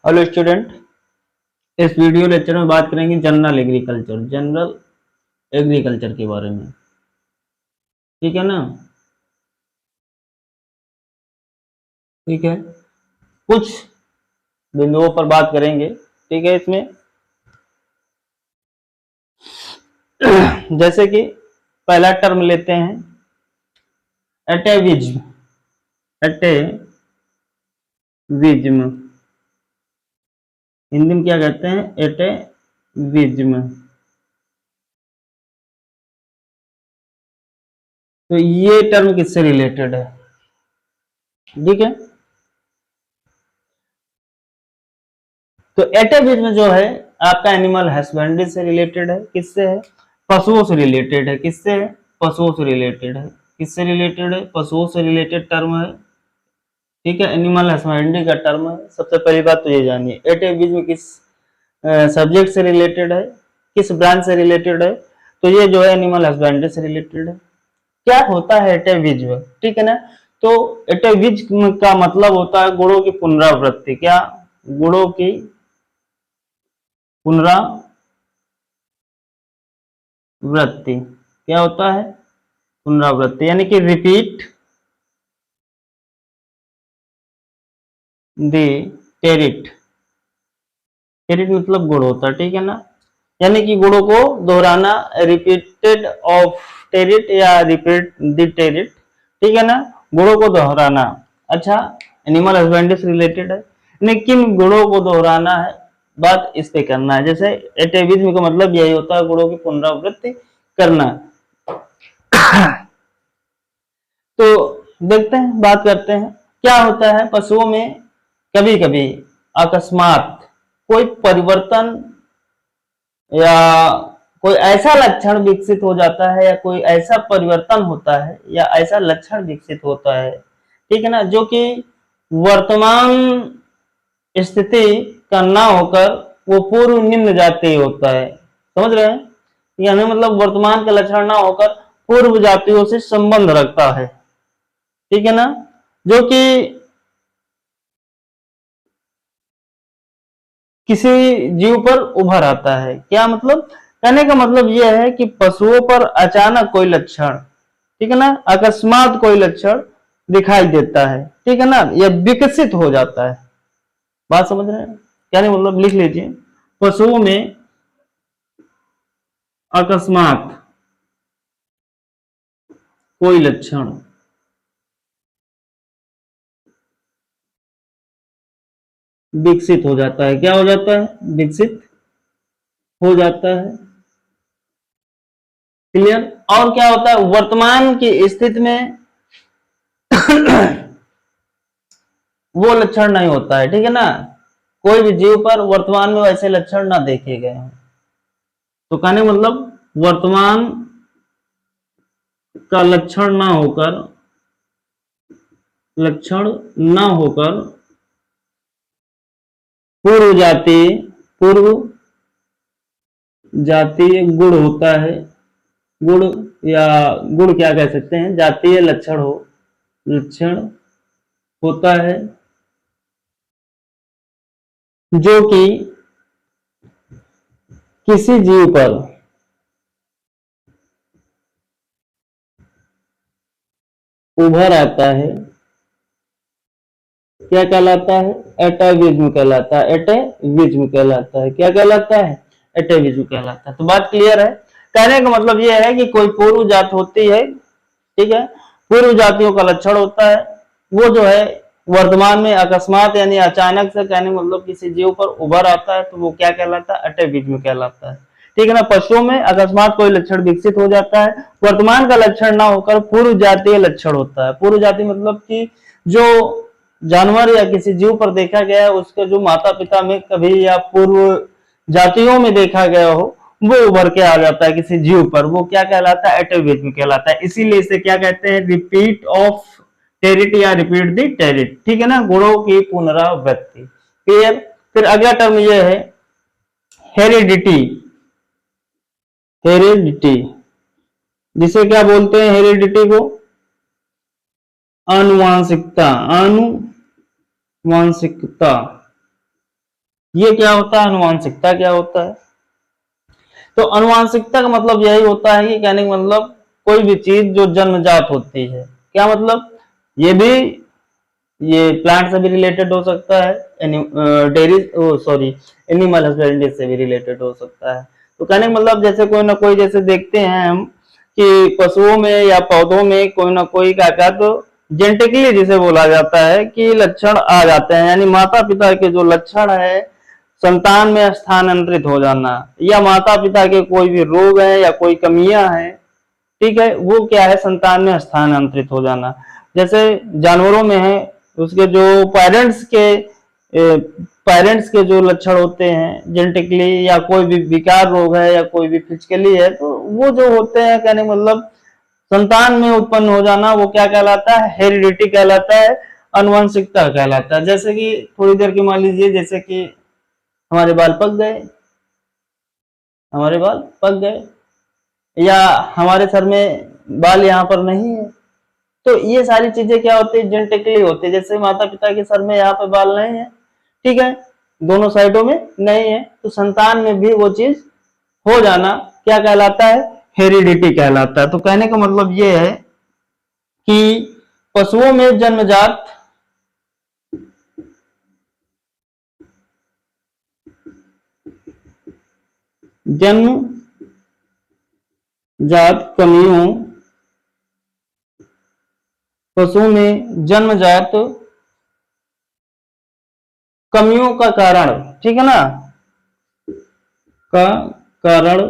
Hello student, इस video lecture में बात करेंगे जनरल एग्रीकल्चर के बारे में। ठीक है ना। ठीक है, कुछ बिंदुओं पर बात करेंगे। ठीक है, इसमें जैसे कि पहला टर्म लेते हैं एटेविज्म। एटेविज्म हिंदी में क्या कहते हैं? एटेविज्म। तो ये टर्म किससे रिलेटेड है? ठीक है, तो एटेविज्म जो है आपका एनिमल हस्बेंड्री से रिलेटेड है। किससे है? पशुओं से रिलेटेड है। किससे है? पशुओं से रिलेटेड है। किससे रिलेटेड है? पशुओं से रिलेटेड टर्म है। ठीक है, एनिमल हस्बेंड्री का टर्म है। सबसे पहली बात तो ये जानिए, एटेविज्म किस सब्जेक्ट से रिलेटेड है, किस ब्रांच से रिलेटेड है? तो ये जो है एनिमल हस्बेंड्री से रिलेटेड है। क्या होता है एटेविज्म? ठीक है ना। तो एटेविज्म का मतलब होता है गुणों की पुनरावृत्ति। क्या? गुणों की पुनरावृत्ति। क्या होता है? पुनरावृत्ति, यानी कि रिपीट द टेरिट। टेरिट मतलब गुण होता है। ठीक है ना, यानी कि गुणों को दोहराना, रिपीटेड ऑफ टेरिट या रिपीट द टेरिट। ठीक है ना, गुणों को दोहराना। अच्छा, एनिमल हस्बेंड्री से रिलेटेड है, लेकिन गुणों को दोहराना है, बात इस पे करना है। जैसे एटेविज्म का मतलब यही होता है, गुणों की पुनरावृत्ति करना। तो देखते हैं, बात करते हैं क्या होता है पशुओं में। कभी कभी अकस्मात कोई परिवर्तन या कोई ऐसा लक्षण विकसित हो जाता है, या कोई ऐसा परिवर्तन होता है, या ऐसा लक्षण विकसित होता है, ठीक है ना, जो कि वर्तमान स्थिति का ना होकर वो पूर्व निम्न जातीय होता है। समझ रहे हैं? यानी मतलब वर्तमान का लक्षण ना होकर पूर्व जातियों से संबंध रखता है। ठीक है ना, जो कि किसी जीव पर उभर आता है। क्या मतलब? कहने का मतलब यह है कि पशुओं पर अचानक कोई लक्षण, ठीक है ना, अकस्मात कोई लक्षण दिखाई देता है। ठीक है ना, यह विकसित हो जाता है। बात समझ रहे हैं? कहने का मतलब लिख लीजिए, पशुओं में अकस्मात कोई लक्षण विकसित हो जाता है। क्या हो जाता है? विकसित हो जाता है। क्लियर? और क्या होता है? वर्तमान की स्थिति में वो लक्षण नहीं होता है। ठीक है ना, कोई भी जीव पर वर्तमान में वैसे लक्षण ना देखे गए हैं। तो कहने मतलब वर्तमान का लक्षण ना होकर पूर्व जातीय गुण होता है। गुण, या गुण क्या कह सकते हैं, जातीय लक्षण होता है, जो कि किसी जीव पर उभर आता है। क्या कहलाता है? एटेविज्म कहलाता है। एटेविज्म कहलाता है। क्या कहलाता है? एटेविज्म कहलाता है। तो बात क्लियर है? कहने का मतलब यह है कि कोई पूर्व जात होती है, ठीक है, पूर्व जातियों का लक्षण होता है, वो जो है वर्तमान में अकस्मात यानी अचानक से, कहने का मतलब किसी जीव पर उभर आता है, तो वो क्या कहलाता है? एटेविज्म कहलाता है। ठीक है ना, पशुओं में अकस्मात कोई लक्षण विकसित हो जाता है, वर्तमान का लक्षण ना होकर पूर्व जातीय लक्षण होता है। पूर्व जाति मतलब कि जो जानवर या किसी जीव पर देखा गया है, उसके जो माता पिता में कभी या पूर्व जातियों में देखा गया हो, वो उभर के आ जाता है किसी जीव पर, वो क्या कहलाता है? एटेविज्म कहलाता है। इसीलिए इसे क्या कहते हैं? रिपीट ऑफ टेरिट या रिपीट द टेरिट। ठीक है ना, गुणों की पुनरावृत्ति। क्लियर? फिर अगला टर्म यह है हेरिडिटी। हेरिडिटी जिसे क्या बोलते हैं? हेरिडिटी को आनुवांशिकता। आनुवांशिकता ये क्या होता है, अनुवांशिकता क्या होता है? तो अनुवांशिकता का मतलब यही होता है कि कहने का मतलब कोई भी चीज जो जन्मजात होती है, क्या मतलब, ये भी, ये प्लांट से भी रिलेटेड हो सकता है, डेयरी सॉरी एनिमल हस्बेंड्री से भी रिलेटेड हो सकता है। तो कहने का मतलब जैसे कोई ना कोई, जैसे देखते हैं हम कि पशुओं में या पौधों में कोई ना कोई क्या तो जेनेटिकली जिसे बोला जाता है कि लक्षण आ जाते हैं, यानी माता पिता के जो लक्षण है संतान में स्थानांतरित हो जाना, या माता पिता के कोई भी रोग है या कोई कमियां हैं, ठीक है, वो क्या है, संतान में स्थानांतरित हो जाना। जैसे जानवरों में है, उसके जो पेरेंट्स के जो लक्षण होते हैं जेनेटिकली, या कोई भी विकार रोग है या कोई भी फिजिकली है, तो वो जो होते हैं कहने मतलब संतान में उत्पन्न हो जाना, वो क्या कहलाता है, हेरिडिटी कहलाता है, अनुवंशिकता कहलाता है। जैसे कि थोड़ी देर की मान लीजिए, जैसे कि हमारे बाल पक गए, हमारे बाल पक गए, या हमारे सर में बाल यहाँ पर नहीं है, तो ये सारी चीजें क्या होती है, जेनेटिकली होती है। जैसे माता पिता के सर में यहाँ पे बाल नहीं है, ठीक है, दोनों साइडों में नहीं है, तो संतान में भी वो चीज हो जाना क्या कहलाता है, हेरिडिटी कहलाता है। तो कहने का मतलब ये है कि पशुओं में जन्मजात कमियों, पशुओं में जन्मजात कमियों का कारण, ठीक है ना, का कारण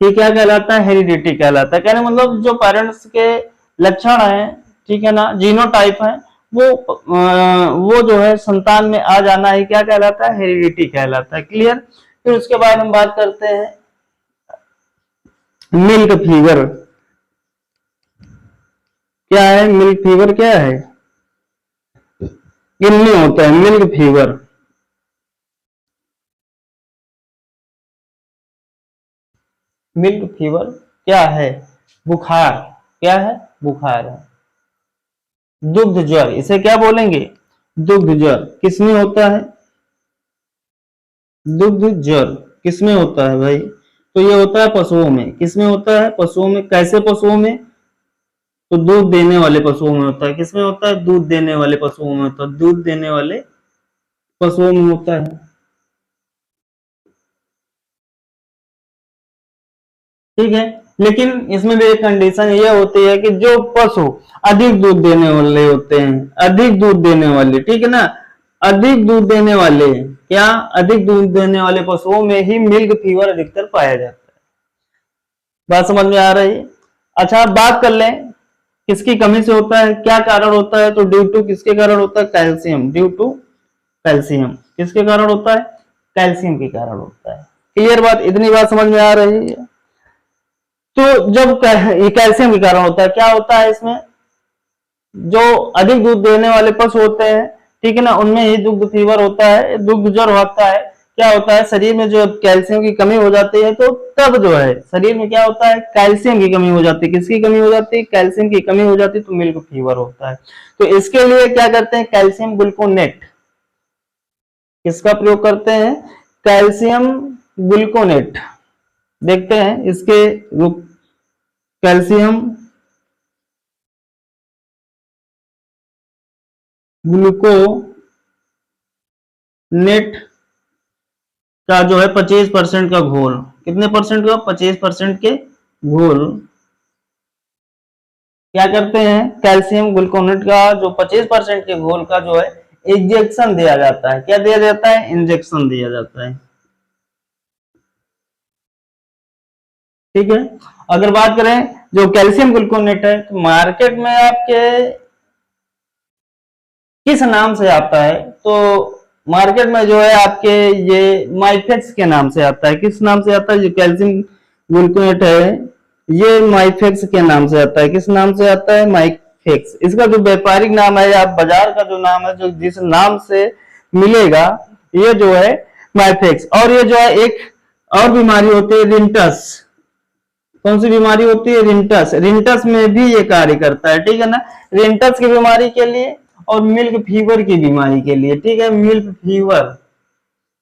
ये क्या कहलाता है, हेरिडिटी कहलाता है। कहने मतलब जो पेरेंट्स के लक्षण है, ठीक है ना, जीनोटाइप है, वो जो है संतान में आ जाना ही क्या कहलाता है, हेरिडिटी कहलाता है। क्लियर। फिर उसके बाद हम बात करते हैं मिल्क फीवर। क्या है मिल्क फीवर, क्या है, इनमें होता है मिल्क फीवर। मिल्क फीवर क्या है, बुखार, क्या है, बुखार है। दुग्ध ज्वर, इसे क्या बोलेंगे, दुग्ध ज्वर। किसमें होता है, दुग्ध ज्वर किसमें होता है भाई, तो ये होता है पशुओं में। किसमें होता है, पशुओं में। कैसे पशुओं में, तो दूध देने वाले पशुओं में होता है। किसमें होता है, दूध देने वाले पशुओं में होता है, दूध देने वाले पशुओं में होता है, ठीक है। लेकिन इसमें भी एक कंडीशन ये होती है कि जो पशु अधिक दूध देने वाले होते हैं, अधिक दूध देने वाले, ठीक है ना, अधिक दूध देने वाले, क्या, अधिक दूध देने वाले पशुओं में ही मिल्क फीवर अधिकतर पाया जाता है। बात समझ में आ रही है। अच्छा, अब बात कर लें किसकी कमी से होता है, क्या कारण होता है, तो ड्यू टू किसके कारण होता है, कैल्शियम, ड्यू टू कैल्शियम। किसके कारण होता है, कैल्शियम के कारण होता है। क्लियर बात, इतनी बात समझ में आ रही है। तो जब ये कैल्शियम के कारण होता है, क्या होता है इसमें, जो अधिक दूध देने वाले पशु होते हैं, ठीक है ना, उनमें ही दुग्ध फीवर होता है, दुग्ध ज्वर होता है। क्या होता है, शरीर में जो कैल्शियम की कमी हो जाती है, तो तब जो है शरीर में क्या होता है, कैल्शियम की कमी हो जाती है। किसकी कमी हो जाती है, कैल्शियम की कमी हो जाती है, तो मिल्क फीवर होता है। तो इसके लिए क्या करते हैं, कैल्शियम ग्लूकोनेट, किसका प्रयोग करते हैं, कैल्शियम ग्लूकोनेट। देखते हैं इसके कैल्शियम ग्लूकोनेट का जो है 25% का घोल, कितने परसेंट का, 25% के घोल, क्या करते हैं, कैल्शियम ग्लूकोनेट का जो 25% के घोल का जो है इंजेक्शन दिया जाता है। क्या दिया जाता है, इंजेक्शन दिया जाता है, ठीक है। अगर बात करें जो कैल्शियम ग्लूकोनेट है, तो मार्केट में आपके किस नाम से आता है, तो मार्केट में जो है आपके ये माइफेक्स के नाम से आता है। किस नाम से आता है, जो कैल्शियम ग्लूकोनेट है ये माइफेक्स के नाम से आता है। किस नाम से आता है, माइफेक्स। इसका जो व्यापारिक नाम है या बाजार का जो नाम है, जो जिस नाम से मिलेगा, ये जो है माइफेक्स। और ये जो है एक और बीमारी होती है रिंटस। कौन सी बीमारी होती है, रिंटस। रिंटस में भी ये कार्य करता है, ठीक है ना, रिंटस की बीमारी के लिए और मिल्क फीवर की बीमारी के लिए, ठीक है, मिल्क फीवर,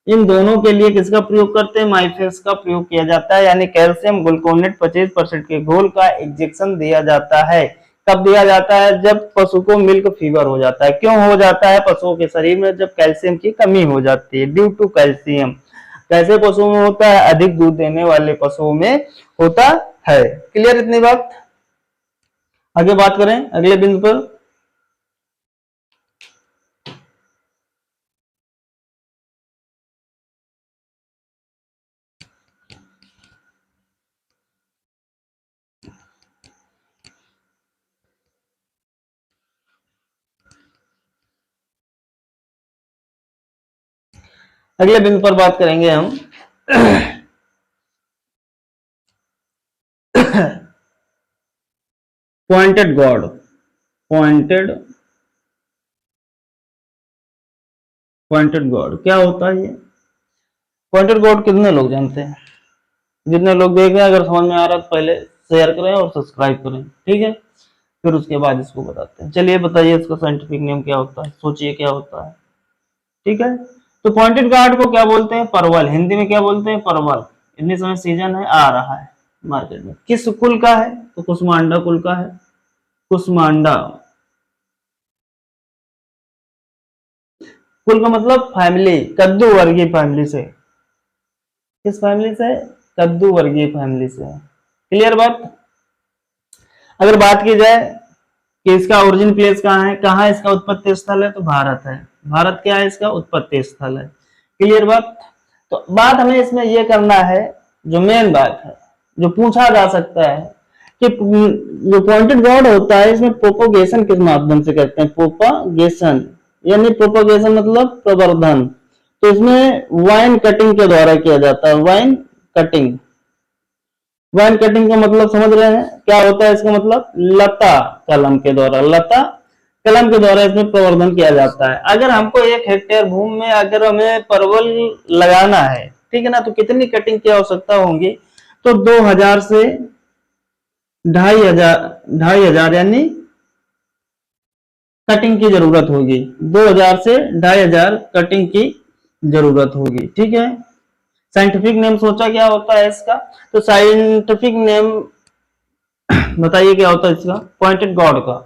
इन दोनों के लिए किसका प्रयोग करते हैं? माइफेस का प्रयोग किया जाता है, यानी कैल्शियम ग्लूकोनेट 25% के घोल का इंजेक्शन दिया जाता है। कब दिया जाता है? जब पशु को मिल्क फीवर हो जाता है। क्यों हो जाता है पशुओं के शरीर में? जब कैल्शियम की कमी हो जाती है, ड्यू टू कैल्शियम। कैसे पशुओं में होता है? अधिक दूध देने वाले पशुओं में होता है। क्लियर इतनी बात? आगे बात करें अगले बिंदु पर। अगले बिंदु पर बात करेंगे हम pointed God. Pointed pointed God क्या होता है? ये पॉइंटेड गॉड कितने लोग जानते हैं? जितने लोग देख रहे हैं, अगर समझ में आ रहा है तो पहले शेयर करें और सब्सक्राइब करें, ठीक है? फिर उसके बाद इसको बताते हैं। चलिए बताइए इसका साइंटिफिक नेम क्या होता है, सोचिए क्या होता है, ठीक है? तो पॉइंटेड गार्ड को क्या बोलते हैं? परवल। हिंदी में क्या बोलते हैं? परवल। इतने समय सीजन है, आ रहा है मार्केट में। किस कुल का है? तो कुसमांडा कुल का है। कुसमांडा कुल का मतलब फैमिली, कद्दू वर्गीय फैमिली से। किस फैमिली से? कद्दू वर्गीय फैमिली से। क्लियर बात? अगर बात की जाए कि इसका ओरिजिन प्लेस कहाँ है, कहाँ इसका उत्पत्ति स्थल है, तो भारत है। भारत क्या है? इसका उत्पत्ति स्थल है। क्लियर बात? तो बात हमें इसमें यह करना है, जो मेन बात है, जो पूछा जा सकता है कि जो पॉइंटेड गॉड होता है, इसमें प्रोपोगेशन किस माध्यम से करते हैं? प्रोपोगेशन, यानी प्रोपोगेशन मतलब प्रवर्धन। तो इसमें वाइन कटिंग के द्वारा किया जाता है। Wine cutting. वाइन कटिंग का मतलब समझ रहे हैं क्या होता है? इसका मतलब लता कलम के द्वारा, लता कलम के द्वारा इसमें प्रवर्धन किया जाता है। अगर हमको 1 हेक्टेयर भूमि में अगर हमें परवल लगाना है, ठीक है ना, तो कितनी कटिंग की आवश्यकता होगी? तो 2000 से 2500 यानी कटिंग की जरूरत होगी। 2000 से 2500 कटिंग की जरूरत होगी, ठीक है? साइंटिफिक नेम सोचा क्या होता है इसका? तो साइंटिफिक नेम बताइए क्या होता है इसका? पॉइंटेड गॉड का।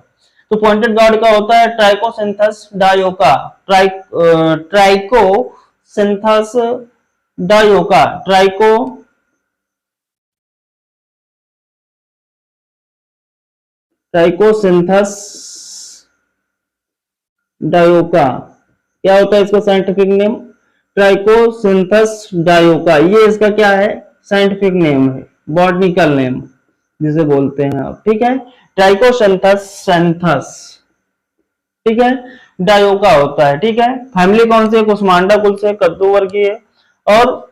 तो पॉइंटेड गॉड का होता है ट्राइकोसिंथस डायोका। ट्राइकोसिंथस डायोका। ट्राइकोसिंथस डायोका क्या होता है इसका साइंटिफिक नेम? ट्राइकोसिंथस डायोका, ये इसका क्या है? साइंटिफिक नेम है, बॉटनिकल नेम जिसे बोलते हैं आप, ठीक है? ट्राइकोसिंथस सेंथस, ठीक है? डायोका होता है, ठीक है? फैमिली कौन सी है? कुसमांडा कुल से, कद्दू वर्गीय है। और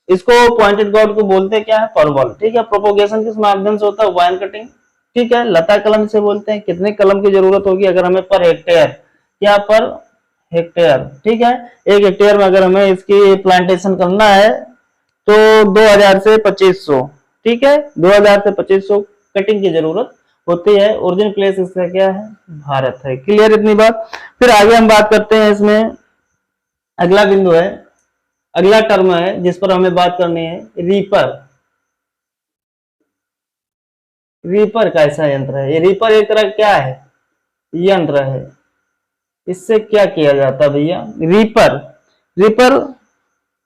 इसको पॉइंटेड गॉड को बोलते क्या है? परवल, ठीक है? प्रोपोगेशन किस माध्यम से होता है? वाइन कटिंग, ठीक है? लता कलम से बोलते हैं। कितने कलम की जरूरत होगी अगर हमें पर हेक्टेयर, क्या पर हेक्टेयर, ठीक है? 1 हेक्टेयर में अगर हमें इसकी प्लांटेशन करना है तो 2000 से 2500, ठीक है? 2000 से 2500 कटिंग की जरूरत होती है। ओरिजिन प्लेस इसका क्या है? भारत है। क्लियर इतनी बात? फिर आगे हम बात करते हैं इसमें। अगला बिंदु है, अगला टर्म है जिस पर हमें बात करनी है, रीपर। रीपर कैसा यंत्र है? ये रीपर एक तरह क्या है? यंत्र है। इससे क्या किया जाता है भैया? रीपर। रीपर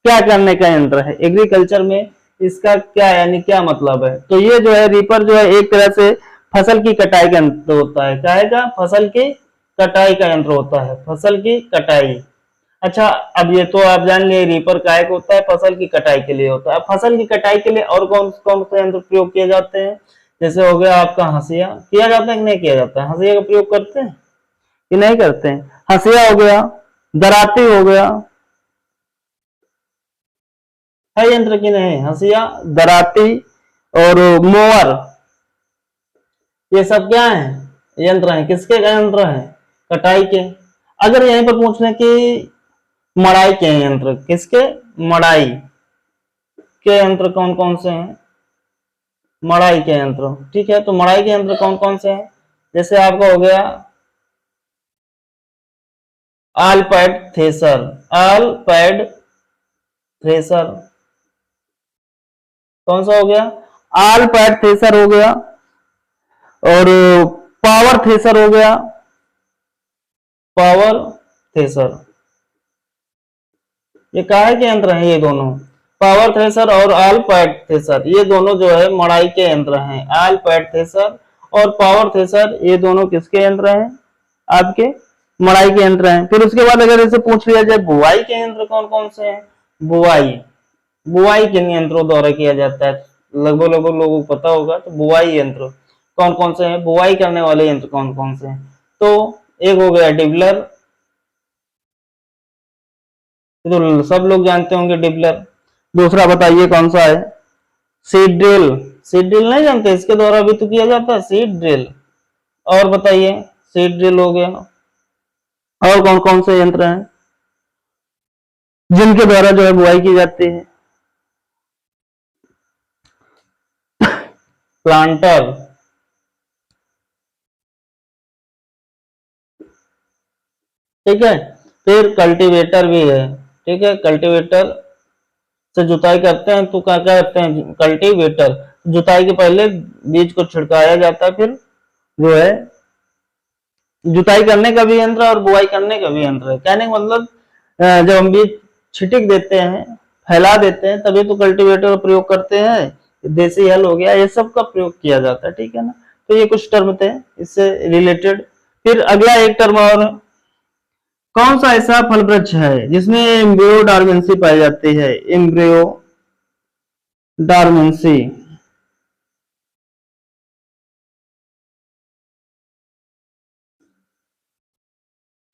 क्या करने का यंत्र है? एग्रीकल्चर में इसका क्या यानी क्या मतलब है? तो ये जो है रीपर जो है एक तरह से फसल की कटाई का यंत्र होता है। क्या है का? फसल की कटाई का यंत्र होता है। फसल की कटाई। अच्छा, अब ये तो आप जान लिए रीपर काय को होता है? फसल की कटाई के लिए होता है। फसल की कटाई के लिए और कौन कौन से यंत्र प्रयोग किए जाते हैं? जैसे हो गया आपका हंसिया। किया जाता है कि नहीं किया जाता है? हंसिया का प्रयोग करते हैं कि नहीं करते हैं? हंसिया हो गया, दराती हो गया, है यंत्र की नहीं? हंसिया, दराती और मोवर, ये सब क्या है? यंत्र है। किसके यंत्र है? कटाई के। अगर यहीं पर पूछने की मड़ाई के यंत्र, किसके? मड़ाई के यंत्र कौन कौन से हैं? मड़ाई के यंत्र, ठीक है? तो मड़ाई के यंत्र कौन कौन से हैं? जैसे आपका हो गया आल पैड थ्रेसर। आल पैड थ्रेसर, कौन सा हो गया, ऑल पैड थ्रेसर हो गया, और पावर थ्रेसर हो गया, पावर थ्रेसर। ये काहे के यंत्र हैं ये दोनों, पावर थ्रेसर और ऑल पैड थ्रेसर, ये दोनों जो है मड़ाई के यंत्र हैं। ऑल पैड थ्रेसर और पावर थ्रेसर ये दोनों किसके यंत्र हैं, आपके मड़ाई के यंत्र हैं। फिर उसके बाद अगर इसे पूछ लिया जाए बुआई के यंत्र कौन कौन से हैं, बुआई, बुआई किन यंत्रों द्वारा किया जाता है, लगभग लगभग लोगों को पता होगा। तो बुआई यंत्र कौन कौन से हैं, बुआई करने वाले यंत्र कौन कौन से हैं, तो एक हो गया डिबलर, तो सब लोग जानते होंगे डिबलर। दूसरा बताइए कौन सा है, सीड ड्रिल, सीड ड्रिल नहीं जानते, इसके द्वारा भी तो किया जाता है सीड ड्रिल। और बताइए, सीड ड्रिल हो गया, और कौन कौन से यंत्र हैं जिनके द्वारा जो है बुआई की जाती है, प्लांटर, ठीक है। फिर कल्टीवेटर भी है, ठीक है, कल्टीवेटर से जुताई करते हैं तो क्या कहते हैं, कल्टीवेटर। जुताई के पहले बीज को छिड़काया जाता है, फिर जो है जुताई करने का भी यंत्र और बुआई करने का भी यंत्र है। कहने का मतलब जब हम बीज छिटिक देते हैं, फैला देते हैं, तभी तो कल्टीवेटर का प्रयोग करते हैं। देसी हल हो गया, ये सब का प्रयोग किया जाता है, ठीक है ना। तो ये कुछ टर्म थे इससे रिलेटेड। फिर अगला एक टर्म और, कौन सा ऐसा फल वृक्ष है जिसमें एम्ब्रियो डार्मेंसी पाई जाती है, एम्ब्रियो डार्मेंसी,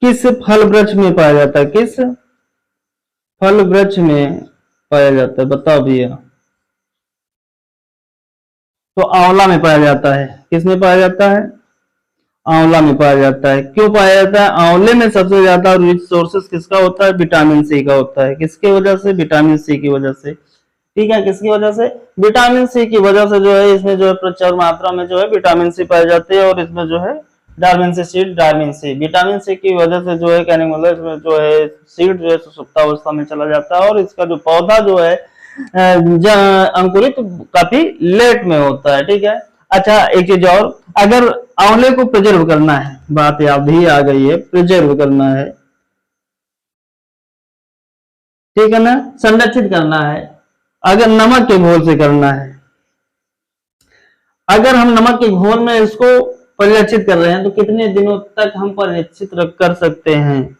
किस फल वृक्ष में पाया जाता है, किस फल वृक्ष में पाया जाता है, बताओ भैया। तो आंवला में पाया जाता है, किस में पाया जाता है, आंवला में पाया जाता है। क्यों पाया जाता है, आंवले में सबसे ज्यादा रिच सोर्सेस किसका होता है, विटामिन सी का होता है। किसकी वजह से, विटामिन सी की वजह से, ठीक है, किसकी वजह से, विटामिन सी की वजह से जो है इसमें जो है प्रचुर मात्रा में जो है विटामिन सी पाई जाती है। और इसमें जो है डार्मेंसी सीड, डार्मेन सी, विटामिन सी की वजह से जो है कहने का मतलब इसमें जो है सीड जो है सुप्तावस्था में चला जाता है, और इसका जो पौधा जो है अंकुरित काफी लेट में होता है, ठीक है। अच्छा एक चीज और, अगर आंवले को प्रिजर्व करना है, बात याद भी आ गई है, प्रिजर्व करना है, ठीक है ना, संरक्षित करना है, अगर नमक के घोल से करना है, अगर हम नमक के घोल में इसको परिरक्षित कर रहे हैं तो कितने दिनों तक हम परिरक्षित कर सकते हैं,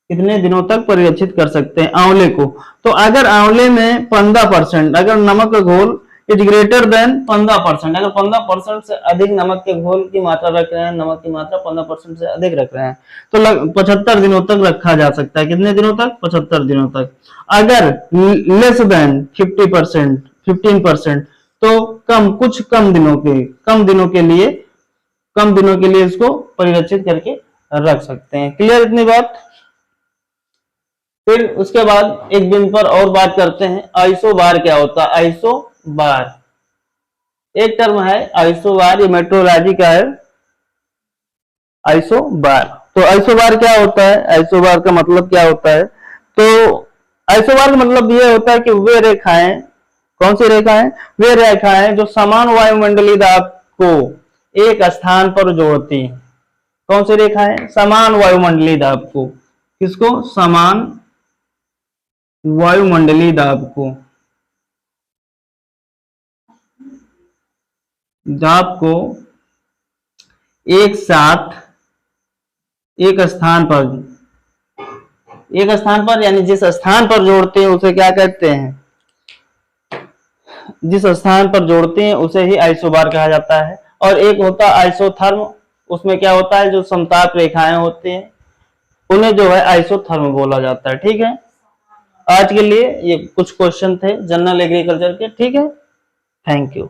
कितने दिनों तक परिरक्षित कर सकते हैं आंवले को। तो अगर आंवले में 15%, अगर नमक का घोल इज ग्रेटर देन 15%, अगर 15% से अधिक नमक के घोल की मात्रा रख रहे हैं, नमक की मात्रा 15% से अधिक रख रहे हैं, तो 75 दिनों तक रखा जा सकता है। कितने दिनों तक, 75 दिनों तक। अगर लेस देन 50%, 15%, तो कुछ कम दिनों के लिए, कम दिनों के लिए इसको परिरक्षित करके रख सकते हैं। क्लियर इतनी बात। फिर उसके बाद एक दिन पर और बात करते हैं, आइसोबार क्या होता है, आइसोबार एक टर्म है, आइसोबार ये मेट्रोलॉजी का है, आइसोबार। तो आइसोबार क्या होता है, आइसोबार का मतलब क्या होता है, तो आइसोबार का मतलब ये होता है कि वे रेखाएं, कौन सी रेखाएं, वे रेखाएं जो समान वायुमंडलीय दाब को एक स्थान पर जोड़ती हैं। कौन सी रेखाएं, समान वायुमंडलीय दाब को, किसको, समान वायुमंडलीय दाब को, दाब को एक साथ एक स्थान पर यानी जिस स्थान पर जोड़ते हैं उसे क्या कहते हैं, जिस स्थान पर जोड़ते हैं उसे ही आइसोबार कहा जाता है। और एक होता है आइसोथर्म, उसमें क्या होता है, जो समताप रेखाएं होती हैं उन्हें जो है आइसोथर्म बोला जाता है, ठीक है। आज के लिए ये कुछ क्वेश्चन थे जनरल एग्रीकल्चर के, ठीक है, थैंक यू।